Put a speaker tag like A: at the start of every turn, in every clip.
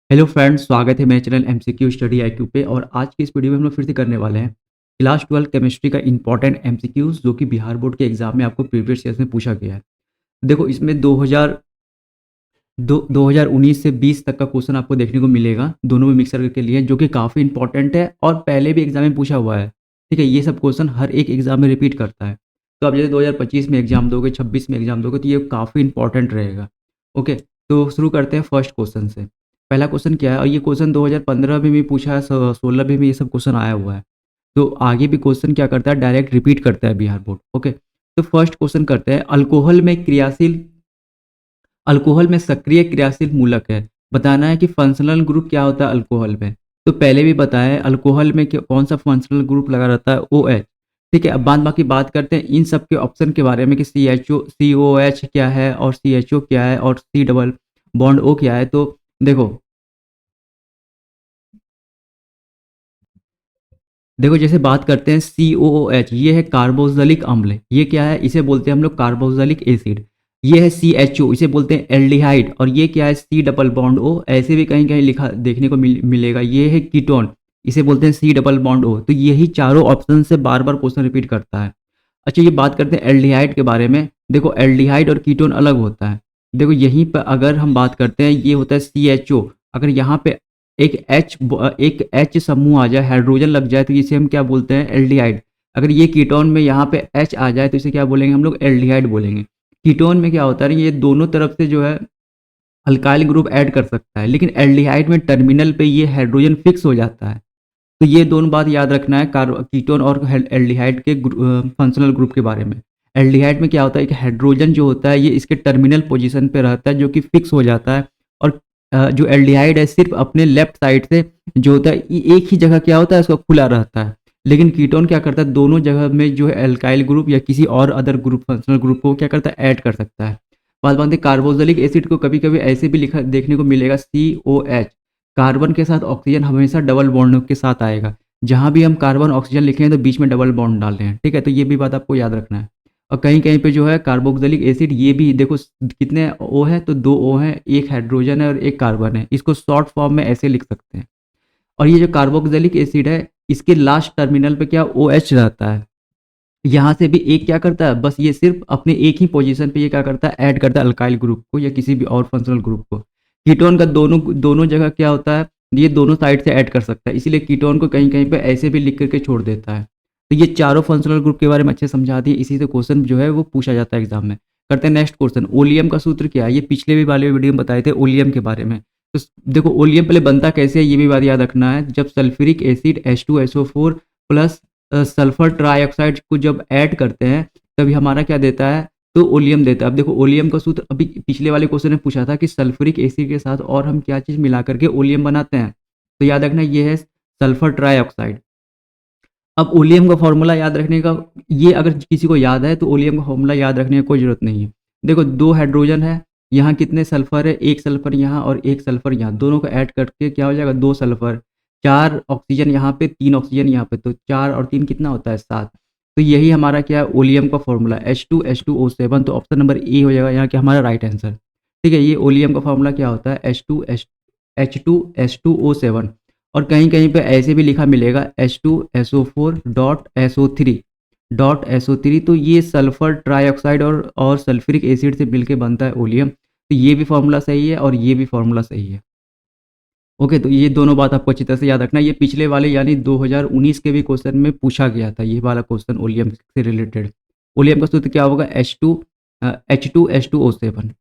A: Hello friends, स्वागत है मेरे चैनल एमसीक्यू स्टडी आईक्यू पे। और आज की इस वीडियो में हम लोग फिर से करने वाले हैं क्लास 12 केमिस्ट्री का इंपॉर्टेंट एमसीक्यूज जो कि बिहार बोर्ड के एग्जाम में आपको प्रीवियस ईयर्स में पूछा गया है। देखो, इसमें 2019 से 20 तक का क्वेश्चन आपको देखने को मिलेगा, दोनों में मिक्सर के लिए, जो कि काफ़ी इंपॉर्टेंट है और पहले भी एग्जाम में पूछा हुआ है। ठीक है, ये सब क्वेश्चन हर एक एग्जाम में रिपीट करता है। तो आप जैसे 2025 में एग्जाम दोगे, 26 में एग्जाम दोगे, तो ये काफ़ी इंपॉर्टेंट रहेगा। ओके, तो शुरू करते हैं फर्स्ट क्वेश्चन से। पहला क्वेश्चन क्या है, और ये क्वेश्चन 2015 में भी पूछा है, 16 में भी ये सब क्वेश्चन आया हुआ है। तो आगे भी क्वेश्चन क्या करता है, डायरेक्ट रिपीट करता है बिहार बोर्ड। ओके, तो फर्स्ट क्वेश्चन करते हैं, अल्कोहल में सक्रिय क्रियाशील मूलक है। बताना है कि फंक्शनल ग्रुप क्या होता है अल्कोहल में। तो पहले भी बताया है अल्कोहल में कौन सा फंक्शनल ग्रुप लगा रहता है, ओ एच। ठीक है, अब बाकी बात करते हैं इन सब के ऑप्शन के बारे में कि सी ओ एच क्या है और सी एच ओ क्या है और सी डबल बॉन्ड ओ क्या है। तो देखो, जैसे बात करते हैं COOH, ये है कार्बोक्सिलिक अम्ल। ये क्या है, इसे बोलते हैं हम लोग कार्बोक्सिलिक एसिड। ये है CHO, इसे बोलते हैं एल्डिहाइड। और ये क्या है, सी डबल बॉन्ड ओ, ऐसे भी कहीं कहीं लिखा देखने को मिलेगा। ये है कीटोन, इसे बोलते हैं सी डबल बॉन्ड ओ। तो यही चारों ऑप्शन से बार बार क्वेश्चन रिपीट करता है। अच्छा, ये बात करते हैं एल्डिहाइड के बारे में। देखो, एल्डिहाइड और कीटोन अलग होता है। देखो, यहीं पर अगर हम बात करते हैं, ये होता है CHO। अगर यहाँ पे एक एच समूह आ जाए, हाइड्रोजन लग जाए, तो इसे हम क्या बोलते हैं, एल्डिहाइड। अगर ये कीटोन में यहाँ पे एच आ जाए तो इसे क्या बोलेंगे हम लोग, एल्डिहाइड बोलेंगे। कीटोन में क्या होता है ना, ये दोनों तरफ से जो है अल्काइल ग्रुप ऐड कर सकता है, लेकिन एल्डिहाइड में टर्मिनल पे ये हाइड्रोजन फिक्स हो जाता है। तो ये दोनों बात याद रखना है कीटोन और एल्डिहाइड के फंक्शनल ग्रुप के बारे में। एल्डिहाइड में क्या होता है, एक हाइड्रोजन जो होता है ये इसके टर्मिनल पोजीशन पे रहता है, जो कि फिक्स हो जाता है। और जो एल्डिहाइड है सिर्फ अपने लेफ्ट साइड से जो होता है, एक ही जगह क्या होता है, उसका खुला रहता है। लेकिन कीटोन क्या करता है, दोनों जगह में जो है एल्काइल ग्रुप या किसी और अदर ग्रुप, फंक्शनल ग्रुप को क्या करता है, ऐड कर सकता है। बात बात कार्बोक्सिलिक एसिड को कभी कभी ऐसे भी लिखा देखने को मिलेगा, COH। कार्बन के साथ ऑक्सीजन हमेशा डबल बॉन्ड के साथ आएगा। जहाँ भी हम कार्बन ऑक्सीजन लिखे हैं तो बीच में डबल बॉन्ड डाल रहे हैं। ठीक है, तो ये भी बात आपको याद रखना है। और कहीं कहीं पे जो है कार्बोक्सिलिक एसिड, ये भी देखो कितने ओ है, तो दो ओ है, एक हाइड्रोजन है और एक कार्बन है। इसको शॉर्ट फॉर्म में ऐसे लिख सकते हैं। और ये जो कार्बोक्सिलिक एसिड है, इसके लास्ट टर्मिनल पे क्या ओ एच रहता है। यहाँ से भी एक क्या करता है, बस ये सिर्फ अपने एक ही पोजीशन पे ये क्या करता है, ऐड करता है अल्काइल ग्रुप को या किसी भी और फंक्शनल ग्रुप को। कीटोन का दोनों दोनों जगह क्या होता है, ये दोनों साइड से ऐड कर सकता है, इसीलिए कीटोन को कहीं कहीं पे ऐसे भी लिख करके छोड़ देता है। तो ये चारों फंक्शनल ग्रुप के बारे में अच्छे समझा दिए, इसी से क्वेश्चन जो है वो पूछा जाता है एग्जाम में। करते हैं नेक्स्ट क्वेश्चन, ओलियम का सूत्र क्या है। ये पिछले भी वाले वीडियो में बताए थे ओलियम के बारे में। तो देखो, ओलियम पहले बनता कैसे है, ये भी बात याद रखना है। जब sulphuric acid H2SO4 plus sulphur trioxide को जब ऐड करते हैं, तभी हमारा क्या देता है, तो ओलियम देता है। अब देखो, ओलियम का सूत्र अभी पिछले वाले क्वेश्चन में पूछा था कि सल्फ्यूरिक एसिड के साथ और हम क्या चीज़ मिला करके ओलियम बनाते हैं। तो याद रखना, ये है सल्फर ट्राइऑक्साइड। अब ओलियम का फॉर्मूला याद रखने का, ये अगर किसी को याद है तो ओलियम का फॉर्मूला याद रखने की कोई ज़रूरत नहीं है। देखो, दो हाइड्रोजन है, यहाँ कितने सल्फर है, एक सल्फर यहाँ और एक सल्फर यहाँ, दोनों को ऐड करके क्या हो जाएगा, दो सल्फर। चार ऑक्सीजन यहाँ पे, तीन ऑक्सीजन यहाँ पे, तो चार और तीन कितना होता है, सात। तो यही हमारा क्या है, ओलियम का फॉर्मूला H2H2O7। तो ऑप्शन नंबर ए हो जाएगा यहाँ के हमारा राइट आंसर। ठीक है, ये ओलियम का फॉर्मूला क्या होता है, H2H2O7। और कहीं कहीं पे ऐसे भी लिखा मिलेगा H2SO4.SO3। तो ये सल्फर ट्राइऑक्साइड और सल्फ्यूरिक एसिड से मिलके बनता है ओलियम। तो ये भी फॉर्मूला सही है और ये भी फॉर्मूला सही है। ओके, तो ये दोनों बात आपको अच्छी तरह से याद रखना है। ये पिछले वाले यानी 2019 के भी क्वेश्चन में पूछा गया था, ये वाला क्वेश्चन ओलियम से रिलेटेड। ओलियम का सूत्र क्या होगा, H2H2O7।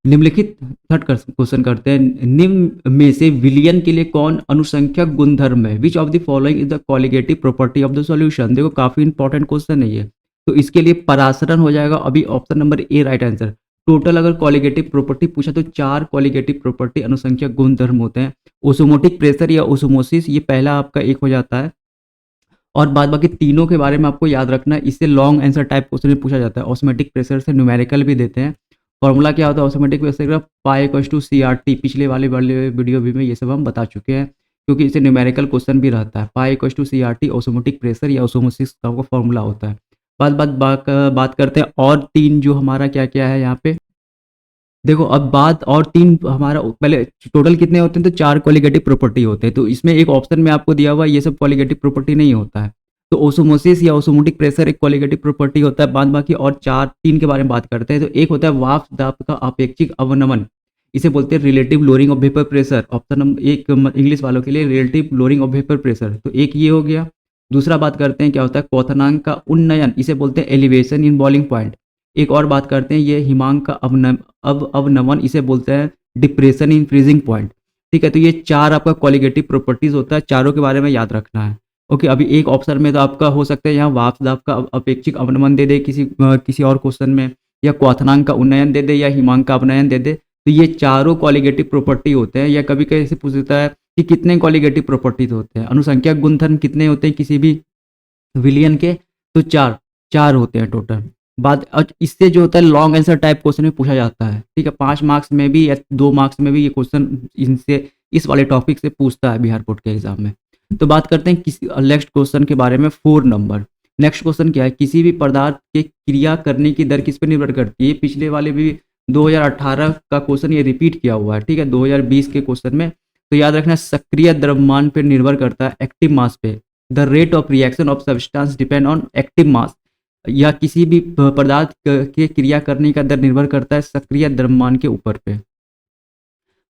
A: निम्नलिखित थर्ड क्वेश्चन करते हैं, निम्न में से विलयन के लिए कौन अनुसंख्यक गुणधर्म है, which of the following is the colligative property of the solution. देखो, काफी इंपॉर्टेंट क्वेश्चन है ये। तो इसके लिए परासरण हो जाएगा अभी option number A right answer. Total अगर कॉलिगेटिव प्रॉपर्टी पूछा तो चार कॉलिगेटिव प्रॉपर्टी अनुसंख्यक गुणधर्म होते हैं। ओसोमोटिक प्रेशर या ओसोमोसिस, ये पहला आपका एक हो जाता है। और बाद बाकी तीनों के बारे में आपको याद रखना है, इससे लॉन्ग आंसर टाइप क्वेश्चन भी पूछा जाता है। ऑस्मेटिक प्रेशर से न्यूमेरिकल भी देते हैं। फॉर्मूला क्या होता है ऑटोमेटिक प्रेशर का, पाई इक्वल्स टू CRT। पिछले वाले वाले वीडियो भी में ये सब हम बता चुके हैं, क्योंकि इसे न्यूमेरिकल क्वेश्चन भी रहता है। Pi equals to CRT osmotic pressure या ऑसोमोसिस का फॉर्मूला होता है। बात करते हैं और तीन जो हमारा क्या क्या है यहाँ पे, देखो अब बात और तीन हमारा पहले टोटल कितने होते हैं, तो चार कॉलिगेटिव प्रॉपर्टी होते हैं, तो इसमें एक ऑप्शन में आपको दिया हुआ है ये सब कॉलिगेटिव प्रॉपर्टी नहीं होता है। तो ओसोमोसिस या ओसोमोटिक प्रेशर एक कॉलिगेटिव प्रॉपर्टी होता है, बाद बाकी और चार तीन के बारे में बात करते हैं। तो एक होता है वाष्प दाब का अपेक्षिक अवनमन, इसे बोलते हैं relative lowering of vapour pressure. Option number एक इंग्लिश वालों के लिए relative lowering of vapour pressure, तो एक ये हो गया। दूसरा बात करते हैं क्या होता है क्वथनांक का उन्नयन, इसे बोलते हैं एलिवेशन इन बॉइलिंग पॉइंट। एक और बात करते हैं ये हिमांक का अवनमन, इसे बोलते हैं डिप्रेशन इन फ्रीजिंग पॉइंट। ठीक है, तो ये चार आपका क्वालिटेटिव प्रॉपर्टीज होता है, चारों के बारे में याद रखना है। ओके, अभी एक ऑप्शन में तो आपका हो सकता है यहाँ वाष्प दाब का अपेक्षिक अवनमन दे दे किसी और क्वेश्चन में, या क्वथनांक का उन्नयन दे दे, या हिमांक का अवनयन दे दे। तो ये चारों क्वालिटेटिव प्रॉपर्टी होते हैं। या कभी कभी ऐसे पूछ देता है कि कितने क्वालिटेटिव प्रॉपर्टीज होते हैं, अनुसंख्यक गुणधर्म कितने होते हैं किसी भी विलियन के, तो चार चार होते हैं टोटल। बात इससे जो होता है लॉन्ग आंसर टाइप क्वेश्चन में पूछा जाता है। ठीक है, 5 मार्क्स में भी या 2 मार्क्स में भी ये क्वेश्चन इनसे इस वाले टॉपिक से पूछता है बिहार बोर्ड के एग्जाम में। तो बात करते हैं किसी नेक्स्ट क्वेश्चन के बारे में, 4 नंबर। नेक्स्ट क्वेश्चन क्या है, किसी भी पदार्थ के क्रिया करने की दर किस पर निर्भर करती है। पिछले वाले भी 2018 का क्वेश्चन ये रिपीट किया हुआ है। ठीक है, 2020 के क्वेश्चन में। तो याद रखना सक्रिय द्रव्यमान पर निर्भर करता है एक्टिव मास पे। The rate of reaction of substance depend on active mass, या किसी भी पदार्थ के क्रिया करने का दर निर्भर करता है सक्रिय द्रव्यमान के ऊपर पे।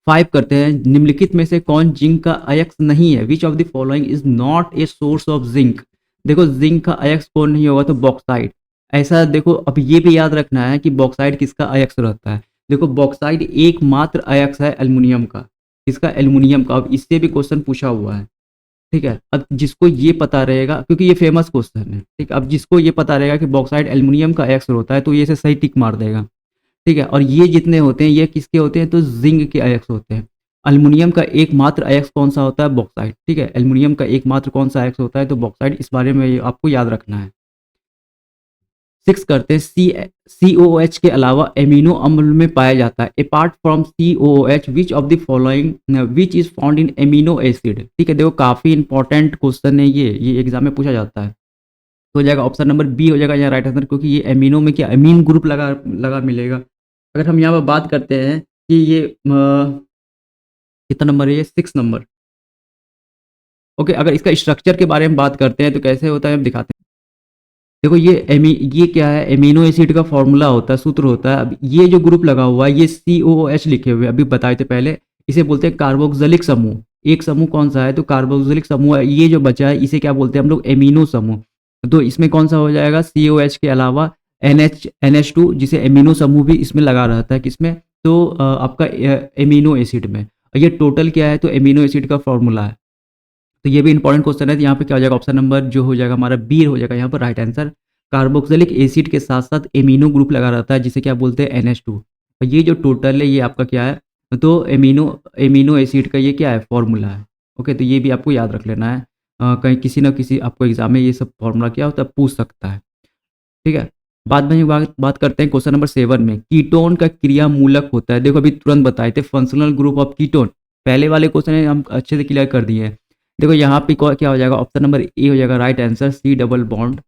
A: 5 करते हैं, निम्नलिखित में से कौन जिंक का अयस्क नहीं है, which of the following is not a source of zinc. देखो जिंक का अयस्क कौन नहीं होगा, तो बॉक्साइड। ऐसा देखो अब ये भी याद रखना है कि बॉक्साइड किसका अयस्क रहता है। देखो बॉक्साइड एकमात्र अयस्क है एल्युमिनियम का, किसका, एल्युमिनियम का। अब इससे भी क्वेश्चन पूछा हुआ है। ठीक है, अब जिसको ये पता रहेगा, क्योंकि ये फेमस क्वेश्चन है। ठीक है, अब जिसको ये पता रहेगा कि बॉक्साइड एल्युमिनियम का अयस्क होता है, तो ये से सही टिक मार देगा। ठीक है, और ये जितने होते हैं ये किसके होते हैं, तो जिंक के अयस्क होते हैं। एल्युमिनियम का एकमात्र अयस्क कौन सा होता है, बॉक्साइड। ठीक है, एल्युमिनियम का एकमात्र कौन सा अयस्क होता है, तो बॉक्साइड। इस बारे में आपको याद रखना है। 6 करते हैं, COOH के अलावा एमिनो अम्ल में पाया जाता है। Apart from COOH which of the following which is found in amino acid. ठीक है, देखो काफी इंपॉर्टेंट क्वेश्चन है ये एग्जाम में पूछा जाता है। तो हो जाएगा ऑप्शन नंबर बी हो जाएगा यहाँ राइट आंसर, क्योंकि ये एमिनो में क्या अमीन ग्रुप लगा लगा मिलेगा। अगर हम यहाँ पर बात करते हैं कि ये कितना नंबर है, ये 6 नंबर। ओके, अगर इसका स्ट्रक्चर के बारे में बात करते हैं तो कैसे होता है हम दिखाते हैं। देखो ये क्या है, एमिनो एसिड का फॉर्मूला होता है, सूत्र होता है। अब ये जो ग्रुप लगा हुआ है ये COOH लिखे हुए अभी बताए थे पहले, इसे बोलते हैं कार्बोक्सिलिक समूह। एक समूह कौन सा है, तो कार्बोक्सिलिक समूह है। ये जो बचा है इसे क्या बोलते हैं हम लोग, एमिनो समूह। तो इसमें कौन सा हो जाएगा, COH के अलावा NH2, जिसे एमिनो समूह भी इसमें लगा रहता है किसमें, तो आपका एमिनो एसिड में। ये टोटल क्या है, तो एमिनो एसिड का फॉर्मूला है। तो ये भी इंपॉर्टेंट क्वेश्चन है। तो यहाँ पे क्या हो जाएगा, ऑप्शन नंबर जो हो जाएगा हमारा बी हो जाएगा यहाँ पर राइट आंसर। कार्बोक्सिलिक एसिड के साथ साथ एमिनो ग्रुप लगा रहता है जिसे क्या बोलते हैं, NH2। और ये जो टोटल है ये आपका क्या है, तो एमिनो एमिनो एसिड का ये क्या है, फॉर्मूला है। ओके, तो ये भी आपको याद रख लेना है। कहीं किसी ना किसी आपको एग्जाम में ये सब फॉर्मूला क्या होता है पूछ सकता है। ठीक है, बाद में बात करते हैं क्वेश्चन नंबर 7 में, कीटोन का क्रिया मूलक होता है। देखो अभी तुरंत बताए थे फंक्शनल ग्रुप ऑफ कीटोन, पहले वाले क्वेश्चन हम अच्छे से क्लियर कर दिए हैं। देखो यहाँ पे क्या हो जाएगा, ऑप्शन नंबर ए हो जाएगा right answer, C double bond.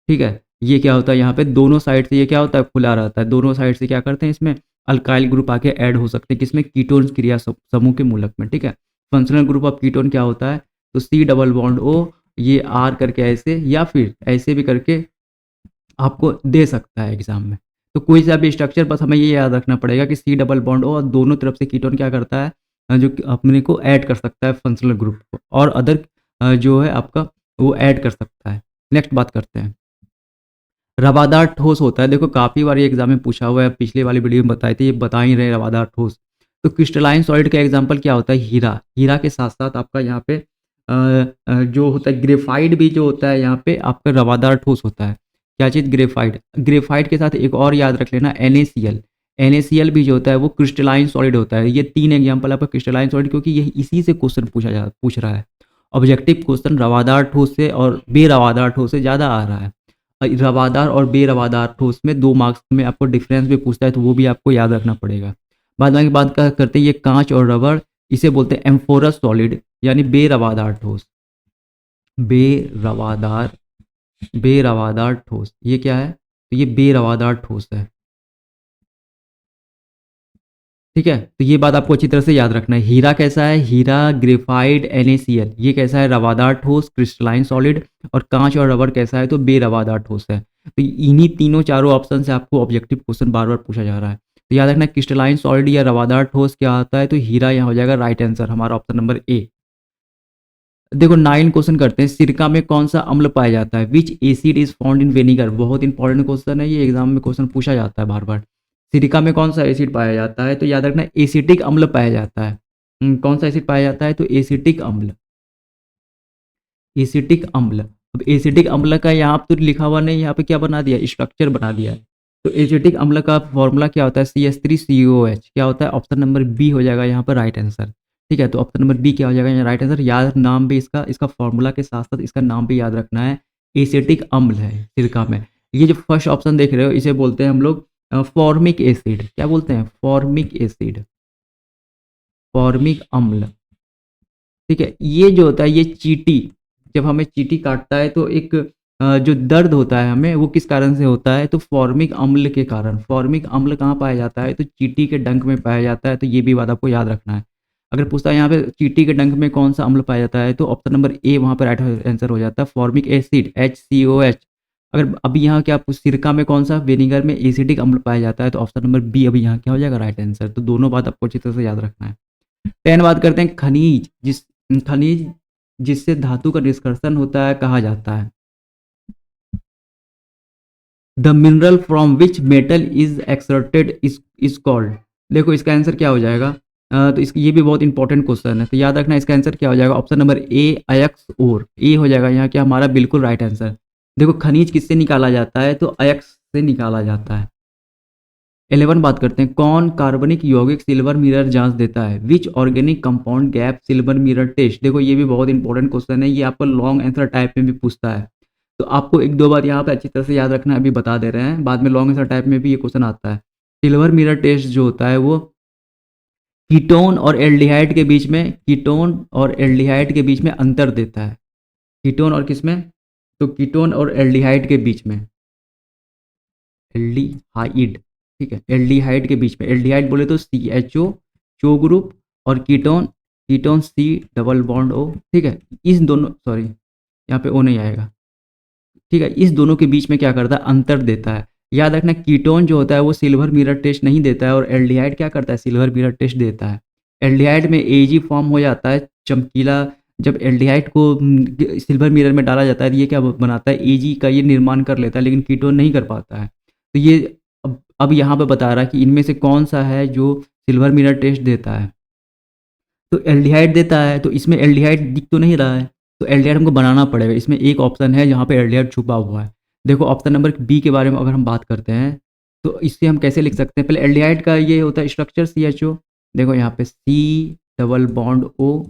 A: ठीक है, ये क्या होता है, यहाँ पे दोनों साइड से ये क्या होता है, खुला रहता है। दोनों साइड से क्या करते हैं, इसमें अल्काइल ग्रुप आके ऐड हो सकते हैं किसमें, कीटोन क्रिया समूह के मूलक में। ठीक है, फंक्शनल ग्रुप ऑफ कीटोन क्या होता है, तो C डबल बॉन्ड O, ये R करके ऐसे या फिर ऐसे भी करके आपको दे सकता है एग्जाम में। तो कोई सा भी स्ट्रक्चर, बस हमें ये याद रखना पड़ेगा कि C डबल बॉन्ड O और दोनों तरफ से कीटोन क्या करता है, जो कि अपने को ऐड कर सकता है फंक्शनल ग्रुप को, और अदर जो है आपका वो ऐड कर सकता है। नेक्स्ट बात करते हैं, रवादार ठोस होता है। देखो काफ़ी बार ये एग्जाम में पूछा हुआ है, पिछले वाली वीडियो में बताए थे, ये बता ही रहे रवादार ठोस। तो क्रिस्टलाइन सॉलिड का एग्जाम्पल क्या होता है, हीरा। हीरा के साथ साथ आपका यहाँ पे जो होता है ग्रेफाइट भी जो होता है यहाँ पे आपका रवादार ठोस होता है। क्या चीज़, ग्रेफाइट। ग्रेफाइट के साथ एक और याद रख लेना, NaCl। NaCl भी जो होता है वो क्रिस्टलाइन सॉलिड होता है। ये 3 एग्जाम्पल आपका क्रिस्टलाइन सॉलिड, क्योंकि यही इसी से क्वेश्चन पूछ रहा है। ऑब्जेक्टिव क्वेश्चन रवादार ठोस से और बेरवादार ठोस से ज़्यादा आ रहा है। रवादार और बेरवादार ठोस में 2 मार्क्स में आपको डिफरेंस भी पूछता है, तो वो भी आपको याद रखना पड़ेगा। बाद में बात करते हैं, ये कांच और रबड़, इसे बोलते हैं एम्फोरस सॉलिड, यानी बेरवादार ठोस। बेरवादार बेरवादार ठोस ये क्या है, तो ये बेरवादार ठोस है। ठीक है, तो ये बात आपको अच्छी तरह से याद रखना है। हीरा कैसा है? हीरा ग्रेफाइट NaCl, ये कैसा है? रवादार ठोस क्रिस्टलाइन सॉलिड। और कांच और रबर कैसा है? तो बेरवादार ठोस है। तो इन्हीं तीनों चारों ऑप्शन से आपको ऑब्जेक्टिव क्वेश्चन बार बार पूछा जा रहा है। तो याद रखना, क्रिस्टलाइन सॉलिड या रवादार ठोस क्या होता है? तो हीरा यहाँ हो जाएगा राइट आंसर हमारा, ऑप्शन नंबर ए। देखो 9 क्वेश्चन करते हैं। सिरका में कौन सा अम्ल पाया जाता है? विच acid is found in vinegar? बहुत इंपॉर्टेंट क्वेश्चन है ये, एग्जाम में क्वेश्चन पूछा जाता है बार बार। सिरका में कौन सा एसिड पाया जाता है? तो याद रखना, एसिटिक अम्ल पाया जाता है। कौन सा एसिड पाया जाता है? तो एसिटिक अम्ल। एसिटिक अम्ल। अब एसिटिक अम्ल का यहाँ तो लिखा हुआ नहीं, यहाँ पे क्या बना दिया? स्ट्रक्चर बना दिया है। तो एसिटिक अम्ल का फॉर्मूला क्या होता है? CH3COOH। क्या होता है? ऑप्शन नंबर बी हो जाएगा यहाँ पर राइट आंसर। ठीक है, तो ऑप्शन नंबर बी क्या हो जाएगा यहाँ राइट आंसर। याद, नाम भी इसका इसका फॉर्मूला के साथ साथ इसका नाम भी याद रखना है। एसिटिक अम्ल है सिरका में। ये जो फर्स्ट ऑप्शन देख रहे हो, इसे बोलते हैं हम लोग फॉर्मिक एसिड। क्या बोलते हैं? फॉर्मिक एसिड, फॉर्मिक अम्ल। ठीक है, ये जो होता है ये चींटी, जब हमें चींटी काटता है तो एक जो दर्द होता है हमें, वो किस कारण से होता है? तो फॉर्मिक अम्ल के कारण। फॉर्मिक अम्ल कहाँ पाया जाता है? तो चींटी के डंक में पाया जाता है। तो ये भी बात आपको याद रखना है। अगर पूछता है यहाँ पे चींटी के डंक में कौन सा अम्ल पाया जाता है, तो ऑप्शन नंबर ए वहाँ पर राइट आंसर हो जाता है, फॉर्मिक एसिड HCOH। अगर अभी यहाँ क्या सिरका में कौन सा, विनेगर में एसिडिक अम्ल पाया जाता है, तो ऑप्शन नंबर बी अभी यहाँ क्या हो जाएगा? Right answer. तो दोनों बात आपको अच्छी तरह से याद रखना है। 10 बात करते हैं। खनिज जिससे धातु का निष्कर्षण होता है कहा जाता है? The mineral from which metal is extracted is called. देखो इसका आंसर क्या हो जाएगा? तो इसकी ये भी बहुत इंपॉर्टेंट क्वेश्चन है, तो याद रखना इसका आंसर क्या हो जाएगा? ऑप्शन नंबर ए अयस्क ओर। ए हो जाएगा यहाँ क्या हमारा बिल्कुल राइट आंसर। देखो खनिज किससे निकाला जाता है? तो अयस्क से निकाला जाता है। 11 बात करते हैं। कौन कार्बनिक यौगिक सिल्वर मिरर जांच देता है? Which organic compound gap silver mirror test. देखो ये भी बहुत इंपॉर्टेंट क्वेश्चन है, ये आपको लॉन्ग आंसर टाइप में भी पूछता है। तो आपको एक दो बार यहाँ पे अच्छी तरह से याद रखना है, अभी बता दे रहे हैं, बाद में लॉन्ग आंसर टाइप में भी ये क्वेश्चन आता है। सिल्वर मिरर टेस्ट जो होता है वो कीटोन और एल्डिहाइड के बीच में, कीटोन और एल्डिहाइड के बीच में अंतर देता है। कीटोन और किसमें? तो कीटोन और एल्डिहाइड के बीच में, एल्डिहाइड। ठीक है, एल्डिहाइड के बीच में, एल्डिहाइड बोले तो CHO चो ग्रुप, और ketone, ketone C double bond O। ठीक है, इस दोनों, सॉरी यहाँ पे O नहीं आएगा। ठीक है, इस दोनों के बीच में क्या करता है? अंतर देता है। याद रखना, कीटोन जो होता है वो सिल्वर मिरर टेस्ट नहीं देता है, और एल्डिहाइड क्या करता है? सिल्वर मिरर टेस्ट देता है। एल्डिहाइड में AG फॉर्म हो जाता है चमकीला। जब एल्डिहाइड को सिल्वर मिरर में डाला जाता है तो ये क्या बनाता है? AG का ये निर्माण कर लेता है, लेकिन कीटोन नहीं कर पाता है। तो ये अब यहाँ पे बता रहा है कि इनमें से कौन सा है जो सिल्वर मिरर टेस्ट देता है? तो एल्डिहाइड देता है। तो इसमें एल्डिहाइड दिख तो नहीं रहा है, तो एल्डिहाइड हमको बनाना पड़ेगा। इसमें एक ऑप्शन है जहाँ पे एल्डिहाइड छुपा हुआ है। देखो ऑप्शन नंबर बी के बारे में अगर हम बात करते हैं, तो इससे हम कैसे लिख सकते हैं? पहले एल्डिहाइड का ये होता है स्ट्रक्चर CHO। देखो यहाँ पे C डबल बॉन्ड O,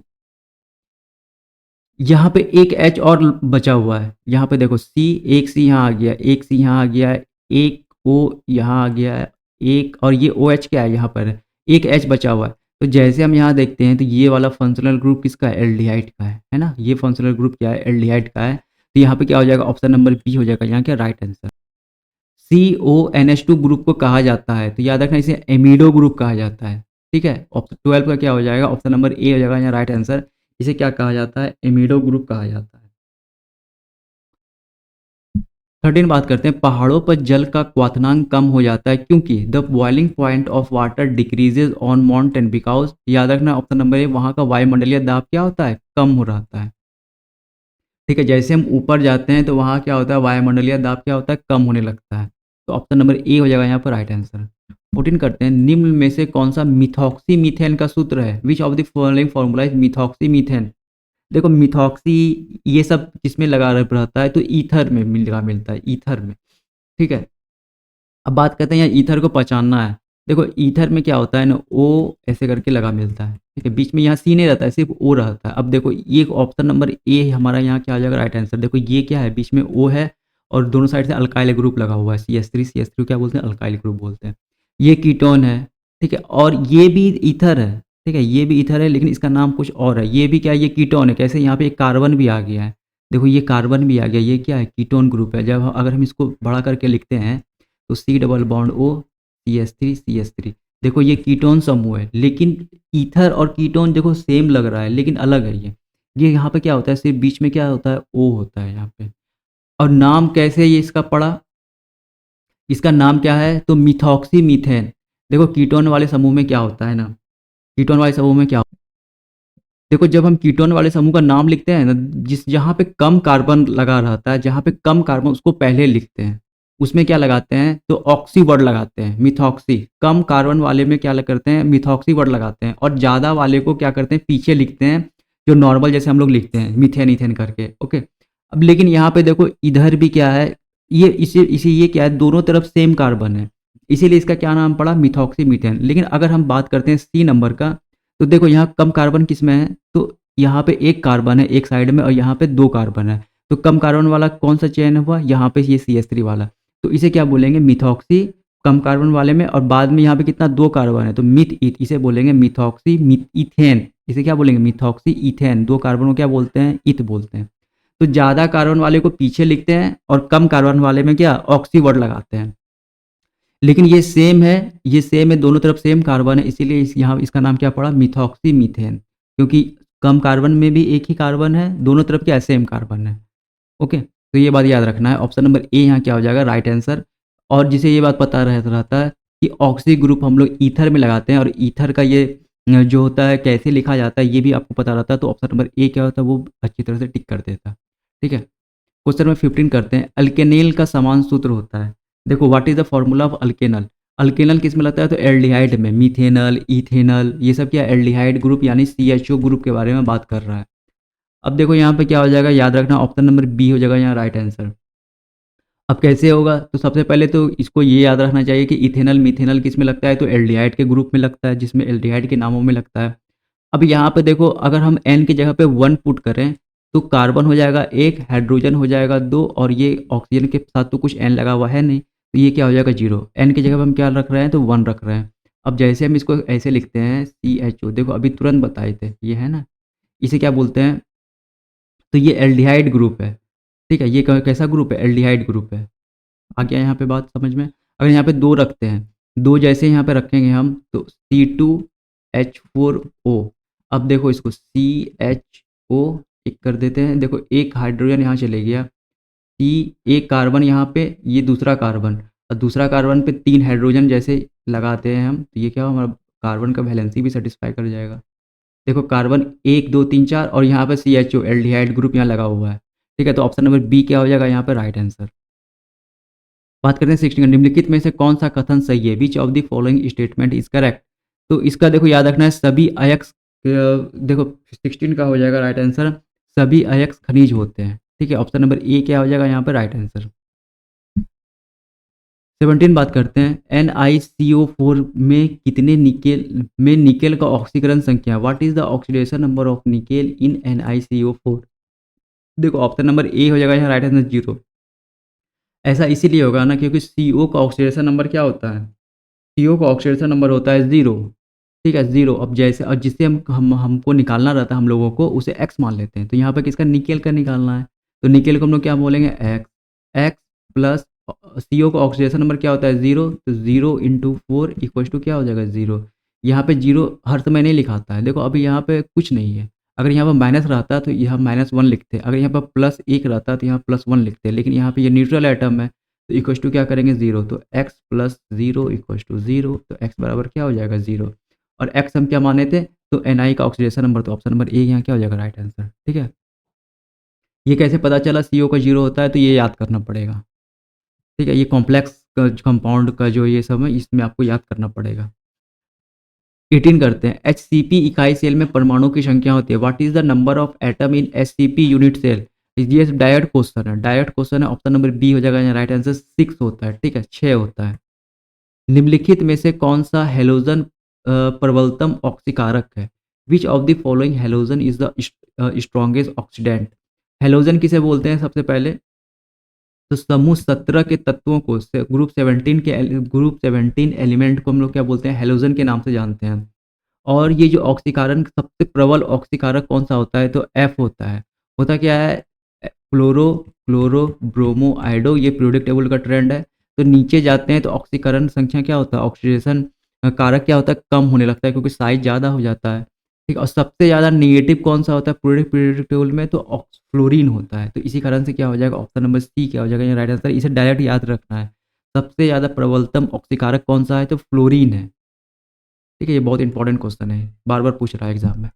A: यहाँ पे एक H और बचा हुआ है। यहाँ पे देखो एक C यहाँ आ गया, एक C यहाँ आ गया, एक O यहाँ आ गया, एक, और ये OH क्या है? यहाँ पर एक H बचा हुआ है। तो जैसे हम यहाँ देखते हैं तो ये वाला फंक्शनल ग्रुप किसका है? एल्डिहाइड का है ना? ये फंक्शनल ग्रुप क्या है? एल्डिहाइड का है। तो यहाँ पे क्या हो जाएगा? ऑप्शन नंबर बी हो जाएगा यहाँ क्या राइट आंसर। CONH2 ग्रुप को कहा जाता है, तो याद रखना इसे एमिडो ग्रुप कहा जाता है। ठीक है, ऑप्शन 12 का क्या हो जाएगा? ऑप्शन नंबर ए हो जाएगा यहाँ राइट आंसर। इसे क्या कहा जाता है? एमिडो ग्रुप कहा जाता है। 13 बात करते हैं। पहाड़ों पर जल का क्वथनांक कम हो जाता है क्योंकि the boiling point of water decreases on mountain because. याद रखना ऑप्शन नंबर ए, वहाँ का वायुमंडलीय दाब क्या होता है? कम हो रहता है। ठीक है, जैसे हम ऊपर जाते हैं तो वहाँ क्या होता है? वायुमंडलीय दाब क्या होता है? कम होने लगता है। तो ऑप्शन नंबर ए हो जाएगा यहाँ पर राइट आंसर। 14 करते हैं। निम्न में से कौन सा मिथॉक्सी मीथेन का सूत्र है? Which of the following formula is methoxy methane. देखो मिथॉक्सी ये सब किसमें लगा रहता है? तो ईथर में मिलता है, ईथर में। ठीक है, अब बात करते हैं यहाँ ईथर को पहचानना है। देखो ईथर में क्या होता है ना, ओ ऐसे करके लगा मिलता है। ठीक है, बीच में यहाँ सी नहीं रहता है, सिर्फ ओ रहता है। अब देखो ये ऑप्शन नंबर ए हमारा यहाँ क्या आ जाएगा राइट आंसर। देखो ये क्या है? बीच में ओ है और दोनों साइड से अल्काइल ग्रुप लगा हुआ है। CH3 क्या बोलते हैं? अल्काइल ग्रुप बोलते हैं। ये कीटोन है। ठीक है, और ये भी ईथर है। ठीक है, ये भी ईथर है, लेकिन इसका नाम कुछ और है। ये भी क्या है? ये कीटोन है। कैसे? यहाँ पे एक कार्बन भी आ गया है। देखो ये कार्बन भी आ गया, ये क्या है? कीटोन ग्रुप है। जब अगर हम इसको बड़ा करके लिखते हैं तो C double bond O CH3 CH3। देखो ये कीटोन समूह है, लेकिन ईथर और कीटोन देखो सेम लग रहा है लेकिन अलग है ये यहाँ पे क्या होता है, सिर्फ बीच में क्या होता है, ओ होता है यहाँ पे। और नाम कैसे ये इसका पड़ा, इसका नाम क्या है, तो मिथॉक्सी मीथेन। देखो कीटोन वाले समूह में क्या होता है ना, कीटोन वाले समूह में क्या, देखो जब हम कीटोन वाले समूह का नाम लिखते हैं ना, जिस जहाँ पे कम कार्बन लगा रहता है, जहाँ पे कम कार्बन उसको पहले लिखते हैं, उसमें क्या लगाते हैं, तो ऑक्सी वर्ड लगाते हैं, मिथॉक्सी। कम कार्बन वाले में क्या करते हैं, मिथॉक्सी वर्ड लगाते हैं, और ज़्यादा वाले को क्या करते हैं, पीछे लिखते हैं, जो नॉर्मल जैसे हम लोग लिखते हैं मीथेन ईथेन करके। ओके, अब लेकिन यहाँ पे देखो इधर भी क्या है, ये इसी इसी ये क्या है, दोनों तरफ सेम कार्बन है, इसीलिए इसका क्या नाम पड़ा, मिथॉक्सी मीथेन। लेकिन अगर हम बात करते हैं सी नंबर का, तो देखो यहाँ कम कार्बन किस में है, तो यहाँ पे एक कार्बन है एक साइड में और यहाँ पे दो कार्बन है, तो कम कार्बन वाला कौन सा चयन हुआ, यहाँ पे ये CH3 वाला, तो इसे क्या बोलेंगे, मिथॉक्सी। कम कार्बन वाले में, और बाद में यहाँ पे कितना, दो कार्बन है, तो मिथ ईथ, इसे बोलेंगे मिथॉक्सी मिथ इथेन। इसे क्या बोलेंगे, मिथॉक्सी इथेन। दो कार्बन को क्या बोलते हैं, इथ बोलते हैं। तो ज़्यादा कार्बन वाले को पीछे लिखते हैं और कम कार्बन वाले में क्या, ऑक्सी वर्ड लगाते हैं। लेकिन ये सेम है, ये सेम है, दोनों तरफ सेम कार्बन है, इसीलिए यहाँ इसका नाम क्या पड़ा, मिथॉक्सी मीथेन, क्योंकि कम कार्बन में भी एक ही कार्बन है, दोनों तरफ क्या सेम कार्बन है। ओके, तो ये बात याद रखना है। ऑप्शन नंबर ए यहाँ क्या हो जाएगा, राइट आंसर। और जिसे ये बात पता रहता है कि ऑक्सी ग्रुप हम लोग ईथर में लगाते हैं, और ईथर का ये जो होता है कैसे लिखा जाता है ये भी आपको पता रहता है, तो ऑप्शन नंबर ए क्या होता है, वो अच्छी तरह से टिक कर देता। ठीक है, क्वेश्चन नंबर 15 करते हैं। अल्केनेल का समान सूत्र होता है, देखो what is the formula of alkanal. Alkanal किस में लगता है, तो एल्डिहाइड में, मीथेनल, इथेनल, ये सब क्या एल्डिहाइड ग्रुप यानी CHO ग्रुप के बारे में बात कर रहा है। अब देखो यहाँ पे क्या हो जाएगा, याद रखना ऑप्शन नंबर बी हो जाएगा यहाँ राइट आंसर। अब कैसे होगा, तो सबसे पहले तो इसको ये याद रखना चाहिए कि इथेनल मिथेनल किस में लगता है, तो एल्डिहाइड के ग्रुप में लगता है, जिसमें एल्डिहाइड के नामों में लगता है। अब यहाँ पे देखो अगर हम N की जगह पे 1 पुट करें, तो कार्बन हो जाएगा एक, हाइड्रोजन हो जाएगा दो, और ये ऑक्सीजन के साथ तो कुछ N लगा हुआ है नहीं, तो ये क्या हो जाएगा जीरो। N की जगह पे हम क्या रख रहे हैं, तो 1 रख रहे हैं। अब जैसे हम इसको ऐसे लिखते हैं CHO, देखो अभी तुरंत बताए थे, ये है ना, इसे क्या बोलते हैं, तो ये एल्डिहाइड ग्रुप है। ठीक है, ये कैसा ग्रुप है, एल्डिहाइड ग्रुप है। आ गया यहाँ पे बात समझ में। अगर यहाँ पे दो रखते हैं, दो जैसे यहाँ पे रखेंगे हम, तो C2H4O। अब देखो इसको CHO एक कर देते हैं, देखो एक हाइड्रोजन यहाँ चले गया, सी, एक कार्बन यहाँ पे, ये दूसरा कार्बन, और दूसरा कार्बन पे 3 हाइड्रोजन जैसे लगाते हैं हम, तो ये क्या हमारा कार्बन का वैलेंसी भी सेटिस्फाई कर जाएगा। देखो कार्बन 1 2 3 4, और यहाँ पे CHO एल्डिहाइड ग्रुप यहाँ लगा हुआ है। ठीक है, तो ऑप्शन नंबर बी क्या हो जाएगा यहाँ पे राइट आंसर। बात करते हैं 16 निम्नलिखित में से कौन सा कथन सही है, which of the following statement is correct. तो इसका देखो याद रखना है, सभी अयस्क, देखो 16 का हो जाएगा राइट आंसर, सभी अयस्क खनिज होते हैं। ठीक है, ऑप्शन नंबर ए क्या हो जाएगा यहाँ पर राइट आंसर। 17 बात करते हैं, NiCO4 में कितने निकेल में निकेल का ऑक्सीकरण संख्या, what is the oxidation number of nickel in NiCO4। देखो ऑप्शन नंबर ए हो जाएगा यहाँ राइट आंसर 0। ऐसा इसीलिए होगा ना क्योंकि CO का ऑक्सीडेशन नंबर क्या होता है, CO का ऑक्सीडेशन नंबर होता है 0। ठीक है 0। अब जैसे और जिससे हमको निकालना रहता है हम लोगों को, उसे x मान लेते हैं, तो यहाँ पे किसका, निकेल का निकालना है, तो निकेल को हम लोग क्या बोलेंगे, x प्लस CO का ऑक्सीडेशन नंबर क्या होता है 0, तो 0 इंटू 4 इक्वल टू क्या हो जाएगा 0। यहाँ पे 0 हर समय नहीं लिखाता है, देखो अभी यहाँ पे कुछ नहीं है, अगर यहाँ पर माइनस रहता तो यहाँ -1 लिखते, अगर यहाँ पर +1 रहता तो यहाँ +1 लिखते, लेकिन यहाँ पे ये न्यूट्रल एटम है, तो इक्वल टू क्या करेंगे 0, तो x प्लस 0 इक्वल टू 0, तो x बराबर क्या हो जाएगा 0। और x हम क्या माने थे, तो Na का ऑक्सीडेशन नंबर, तो ऑप्शन नंबर ए यहाँ क्या हो जाएगा राइट आंसर। ठीक है, ये कैसे पता चला CO का 0 होता है, तो ये याद करना पड़ेगा। ठीक है, ये कॉम्प्लेक्स कंपाउंड का जो ये सब है, इसमें आपको याद करना पड़ेगा। 18 करते हैं, HCP इकाई सेल में परमाणु की संख्या होती है, what is the number of atom in HCP unit cell. ये डायरेक्ट क्वेश्चन है, डायरेक्ट क्वेश्चन है, ऑप्शन नंबर बी हो जाएगा राइट आंसर 6 होता है। ठीक है, 6 होता है। निम्नलिखित में से कौन सा हेलोजन प्रबलतम ऑक्सीकारक है, which of the following halogen is the strongest oxidant. Halogen किसे बोलते हैं, सबसे पहले तो समूह 17 के तत्वों को ग्रुप 17 एलिमेंट को हम लोग क्या बोलते हैं, हेलोजन के नाम से जानते हैं। और ये जो ऑक्सीकारक सबसे प्रबल ऑक्सीकारक कौन सा होता है, तो एफ होता है। होता क्या है, फ्लोरो क्लोरो ब्रोमो आइडो, ये पीरियोडिक टेबल का ट्रेंड है। तो नीचे जाते हैं तो ऑक्सीकरण संख्या क्या होता है, ऑक्सीडेशन कारक क्या होता है, कम होने लगता है क्योंकि साइज़ ज़्यादा हो जाता है। ठीक है? और सबसे ज़्यादा नेगेटिव कौन-सा होता है पीरियोडिक टेबल में, तो फ्लोरीन होता है। तो इसी कारण से क्या हो जाएगा, ऑप्शन नंबर सी क्या हो जाएगा ये राइट आंसर। इसे डायरेक्ट याद रखना है। सबसे ज़्यादा प्रबलतम ऑक्सीकारक कौन-सा है, तो फ्लोरीन है। ठीक है? ये बहुत इंपॉर्टेंट क्वेश्चन है, बार-बार पूछ रहा है एग्ज़ाम में।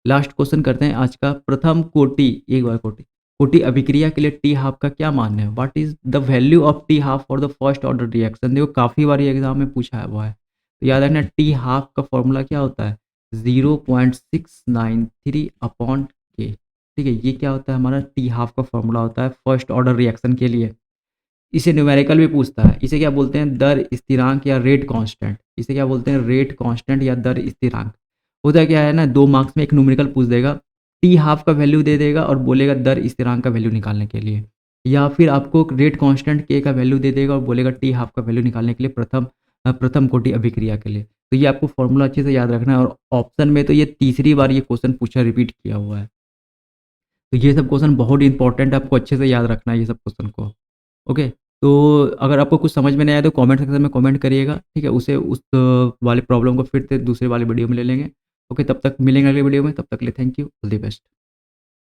A: लास्ट क्वेश्चन करते हैं आज का। प्रथम कोटि, एक बार कोटि, कोटि अभिक्रिया के लिए टी हाफ का क्या मान है? What is the value of T half for the first order reaction? देखो काफ़ी बार ये एग्ज़ाम में पूछा हुआ है। तो याद रखना टी हाफ का फॉर्मूला क्या होता है? 0.693 अपॉन के। ठीक है? ये क्या होता है, हमारा टी हाफ का फॉर्मूला होता है फर्स्ट ऑर्डर रिएक्शन के लिए। इसे न्यूमेरिकल भी पूछता है। इसे क्या बोलते हैं, दर स्थिरांक या रेट कांस्टेंट। इसे क्या बोलते हैं, रेट कांस्टेंट या दर स्थिरांक। होता क्या है ना, 2 मार्क्स में एक न्यूमेरिकल पूछ देगा, टी हाफ का वैल्यू दे देगा और बोलेगा दर स्थिरांक का वैल्यू निकालने के लिए। या फिर आपको रेट कांस्टेंट के का वैल्यू दे देगा और बोलेगा टी हाफ का वैल्यू निकालने के लिए प्रथम कोटि अभिक्रिया के लिए। तो ये आपको फॉर्मूला अच्छे से याद रखना है और ऑप्शन में तो ये तीसरी बार ये क्वेश्चन पूछा, रिपीट किया हुआ है। तो ये सब क्वेश्चन बहुत इंपॉर्टेंट है, आपको अच्छे से याद रखना है ये सब क्वेश्चन को। ओके, तो अगर आपको कुछ समझ में नहीं आया तो कमेंट सेक्शन में कमेंट करिएगा, ठीक है? उसे उस वाले प्रॉब्लम को फिर से दूसरे वाले वीडियो में ले लेंगे। ओके, तब तक मिलेंगे अगले वीडियो में, तब तक के लिए thank you, all the best.